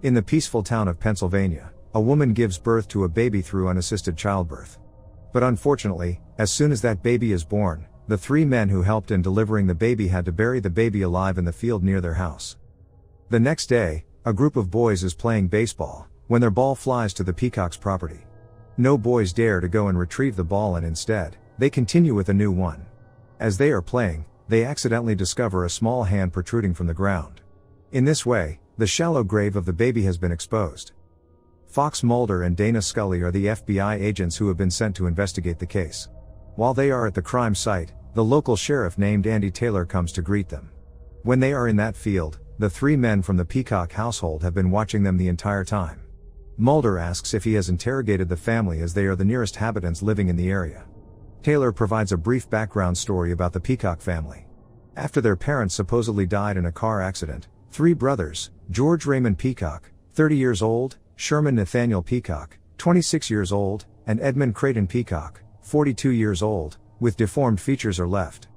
In the peaceful town of Pennsylvania, a woman gives birth to a baby through unassisted childbirth. But unfortunately, as soon as that baby is born, the 3 men who helped in delivering the baby had to bury the baby alive in the field near their house. The next day, a group of boys is playing baseball, when their ball flies to the peacock's property. No boys dare to go and retrieve the ball, and instead, they continue with a new one. As they are playing, they accidentally discover a small hand protruding from the ground. In this way, the shallow grave of the baby has been exposed. Fox Mulder and Dana Scully are the FBI agents who have been sent to investigate the case. While they are at the crime site, the local sheriff named Andy Taylor comes to greet them. When they are in that field, the 3 men from the Peacock household have been watching them the entire time. Mulder asks if he has interrogated the family, as they are the nearest inhabitants living in the area. Taylor provides a brief background story about the Peacock family. After their parents supposedly died in a car accident, 3 brothers, George Raymond Peacock, 30 years old, Sherman Nathaniel Peacock, 26 years old, and Edmund Creighton Peacock, 42 years old, with deformed features are left.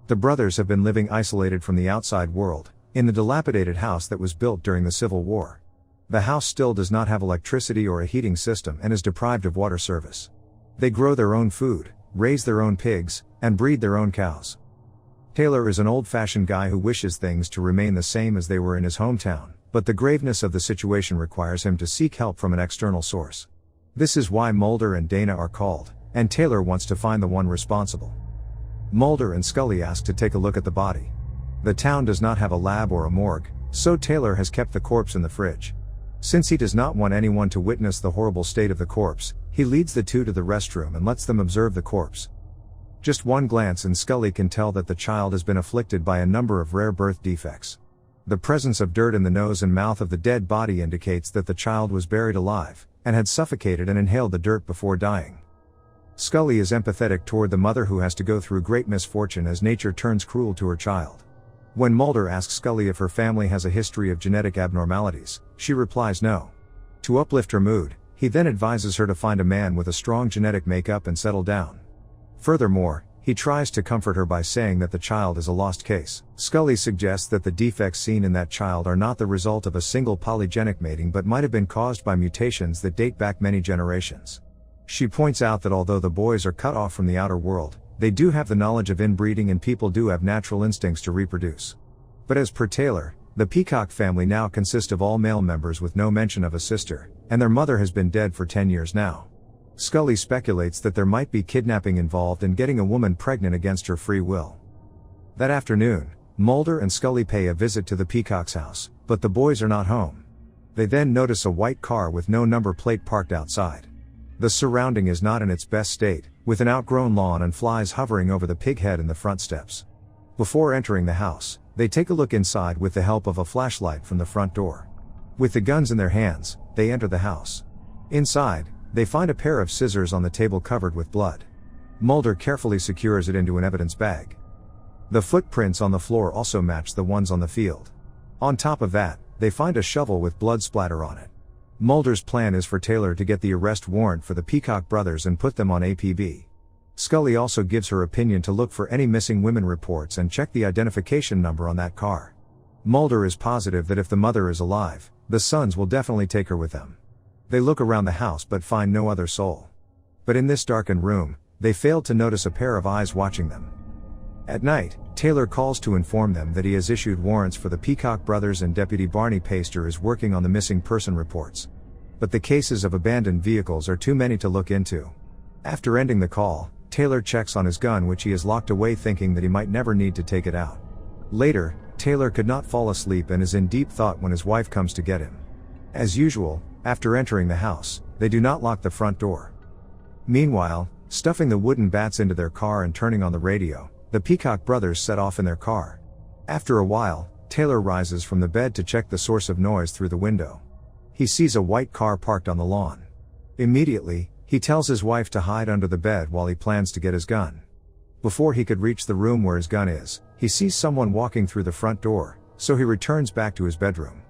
The brothers have been living isolated from the outside world, in the dilapidated house that was built during the Civil War. The house still does not have electricity or a heating system and is deprived of water service. They grow their own food, raise their own pigs, and breed their own cows. Taylor is an old-fashioned guy who wishes things to remain the same as they were in his hometown, but the graveness of the situation requires him to seek help from an external source. This is why Mulder and Dana are called, and Taylor wants to find the one responsible. Mulder and Scully ask to take a look at the body. The town does not have a lab or a morgue, so Taylor has kept the corpse in the fridge. Since he does not want anyone to witness the horrible state of the corpse, he leads the 2 to the restroom and lets them observe the corpse. Just one glance and Scully can tell that the child has been afflicted by a number of rare birth defects. The presence of dirt in the nose and mouth of the dead body indicates that the child was buried alive, and had suffocated and inhaled the dirt before dying. Scully is empathetic toward the mother who has to go through great misfortune as nature turns cruel to her child. When Mulder asks Scully if her family has a history of genetic abnormalities, she replies no. To uplift her mood, he then advises her to find a man with a strong genetic makeup and settle down. Furthermore, he tries to comfort her by saying that the child is a lost case. Scully suggests that the defects seen in that child are not the result of a single polygenic mating but might have been caused by mutations that date back many generations. She points out that although the boys are cut off from the outer world, they do have the knowledge of inbreeding and people do have natural instincts to reproduce. But as per Taylor, the Peacock family now consists of all male members with no mention of a sister, and their mother has been dead for 10 years now. Scully speculates that there might be kidnapping involved in getting a woman pregnant against her free will. That afternoon, Mulder and Scully pay a visit to the Peacock's house, but the boys are not home. They then notice a white car with no number plate parked outside. The surrounding is not in its best state, with an outgrown lawn and flies hovering over the pig head in the front steps. Before entering the house, they take a look inside with the help of a flashlight from the front door. With the guns in their hands, they enter the house. Inside, they find a pair of scissors on the table covered with blood. Mulder carefully secures it into an evidence bag. The footprints on the floor also match the ones on the field. On top of that, they find a shovel with blood splatter on it. Mulder's plan is for Taylor to get the arrest warrant for the Peacock brothers and put them on APB. Scully also gives her opinion to look for any missing women reports and check the identification number on that car. Mulder is positive that if the mother is alive, the sons will definitely take her with them. They look around the house but find no other soul. But in this darkened room, they failed to notice a pair of eyes watching them. At night, Taylor calls to inform them that he has issued warrants for the Peacock brothers and Deputy Barney Paster is working on the missing person reports. But the cases of abandoned vehicles are too many to look into. After ending the call, Taylor checks on his gun, which he has locked away, thinking that he might never need to take it out. Later, Taylor could not fall asleep and is in deep thought when his wife comes to get him. As usual, after entering the house, they do not lock the front door. Meanwhile, stuffing the wooden bats into their car and turning on the radio, the Peacock brothers set off in their car. After a while, Taylor rises from the bed to check the source of noise through the window. He sees a white car parked on the lawn. Immediately, he tells his wife to hide under the bed while he plans to get his gun. Before he could reach the room where his gun is, he sees someone walking through the front door, so he returns back to his bedroom.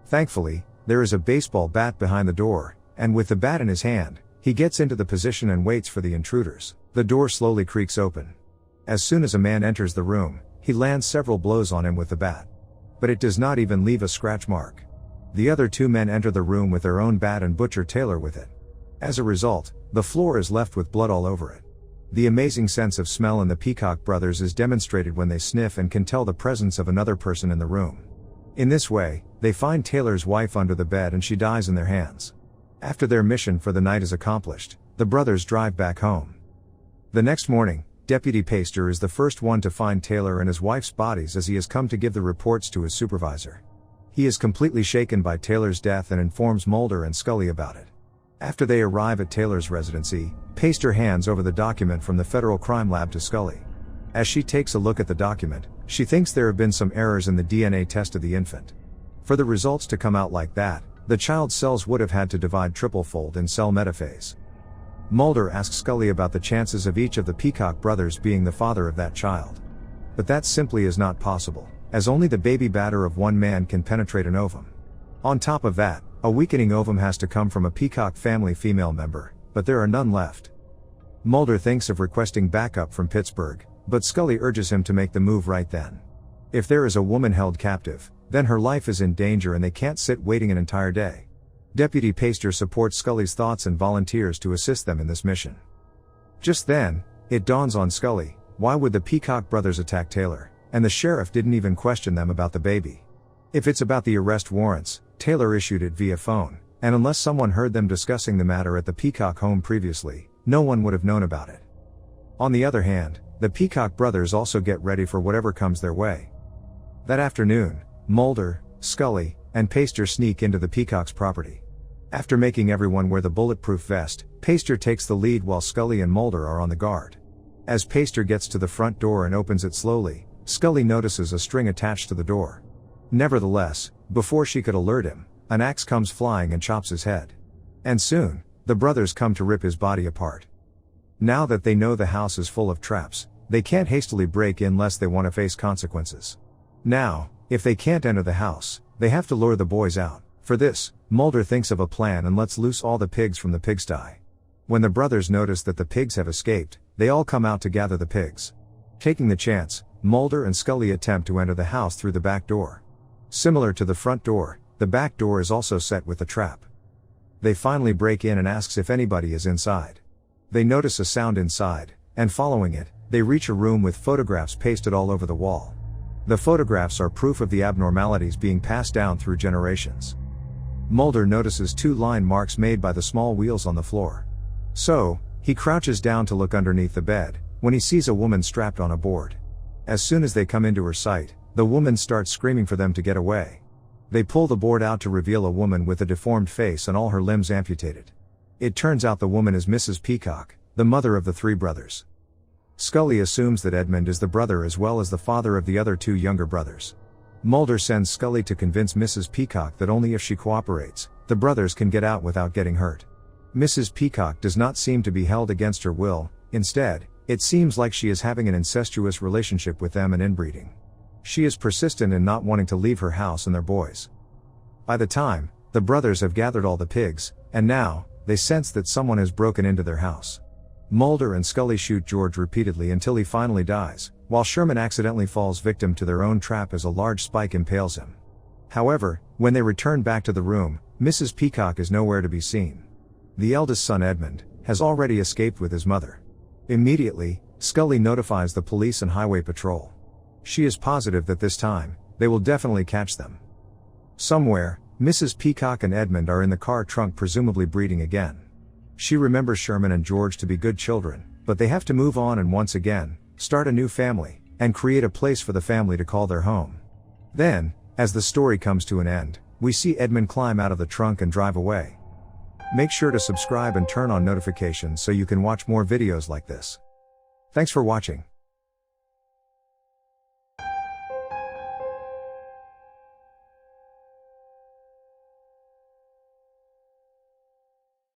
Thankfully, there is a baseball bat behind the door, and with the bat in his hand, he gets into the position and waits for the intruders. The door slowly creaks open. As soon as a man enters the room, he lands several blows on him with the bat. But it does not even leave a scratch mark. The other two men enter the room with their own bat and butcher Taylor with it. As a result, the floor is left with blood all over it. The amazing sense of smell in the Peacock brothers is demonstrated when they sniff and can tell the presence of another person in the room. In this way, they find Taylor's wife under the bed and she dies in their hands. After their mission for the night is accomplished, the brothers drive back home. The next morning, Deputy Paster is the first one to find Taylor and his wife's bodies as he has come to give the reports to his supervisor. He is completely shaken by Taylor's death and informs Mulder and Scully about it. After they arrive at Taylor's residency, Paster hands over the document from the Federal Crime Lab to Scully. As she takes a look at the document, she thinks there have been some errors in the DNA test of the infant. For the results to come out like that, the child's cells would have had to divide triple-fold in cell metaphase. Mulder asks Scully about the chances of each of the Peacock brothers being the father of that child. But that simply is not possible, as only the baby batter of one man can penetrate an ovum. On top of that, a weakening ovum has to come from a Peacock family female member, but there are none left. Mulder thinks of requesting backup from Pittsburgh, but Scully urges him to make the move right then. If there is a woman held captive, then her life is in danger and they can't sit waiting an entire day. Deputy Paster supports Scully's thoughts and volunteers to assist them in this mission. Just then, it dawns on Scully, why would the Peacock brothers attack Taylor, and the sheriff didn't even question them about the baby? If it's about the arrest warrants, Taylor issued it via phone, and unless someone heard them discussing the matter at the Peacock home previously, no one would have known about it. On the other hand, the Peacock brothers also get ready for whatever comes their way. That afternoon, Mulder, Scully, and Paster sneak into the Peacock's property. After making everyone wear the bulletproof vest, Paster takes the lead while Scully and Mulder are on the guard. As Paster gets to the front door and opens it slowly, Scully notices a string attached to the door. Nevertheless, before she could alert him, an axe comes flying and chops his head. And soon, the brothers come to rip his body apart. Now that they know the house is full of traps, they can't hastily break in lest they want to face consequences. Now, if they can't enter the house, they have to lure the boys out. For this, Mulder thinks of a plan and lets loose all the pigs from the pigsty. When the brothers notice that the pigs have escaped, they all come out to gather the pigs. Taking the chance, Mulder and Scully attempt to enter the house through the back door. Similar to the front door, the back door is also set with a trap. They finally break in and asks if anybody is inside. They notice a sound inside, and following it, they reach a room with photographs pasted all over the wall. The photographs are proof of the abnormalities being passed down through generations. Mulder notices 2 line marks made by the small wheels on the floor. So, he crouches down to look underneath the bed, when he sees a woman strapped on a board. As soon as they come into her sight, the woman starts screaming for them to get away. They pull the board out to reveal a woman with a deformed face and all her limbs amputated. It turns out the woman is Mrs. Peacock, the mother of the 3 brothers. Scully assumes that Edmund is the brother as well as the father of the other 2 younger brothers. Mulder sends Scully to convince Mrs. Peacock that only if she cooperates, the brothers can get out without getting hurt. Mrs. Peacock does not seem to be held against her will. Instead, it seems like she is having an incestuous relationship with them and inbreeding. She is persistent in not wanting to leave her house and their boys. By the time, the brothers have gathered all the pigs, and now, they sense that someone has broken into their house. Mulder and Scully shoot George repeatedly until he finally dies, while Sherman accidentally falls victim to their own trap as a large spike impales him. However, when they return back to the room, Mrs. Peacock is nowhere to be seen. The eldest son Edmund has already escaped with his mother. Immediately, Scully notifies the police and highway patrol. She is positive that this time, they will definitely catch them. Somewhere, Mrs. Peacock and Edmund are in the car trunk presumably breeding again. She remembers Sherman and George to be good children, but they have to move on and once again, start a new family, and create a place for the family to call their home. Then, as the story comes to an end, we see Edmund climb out of the trunk and drive away. Make sure to subscribe and turn on notifications so you can watch more videos like this. Thanks for watching.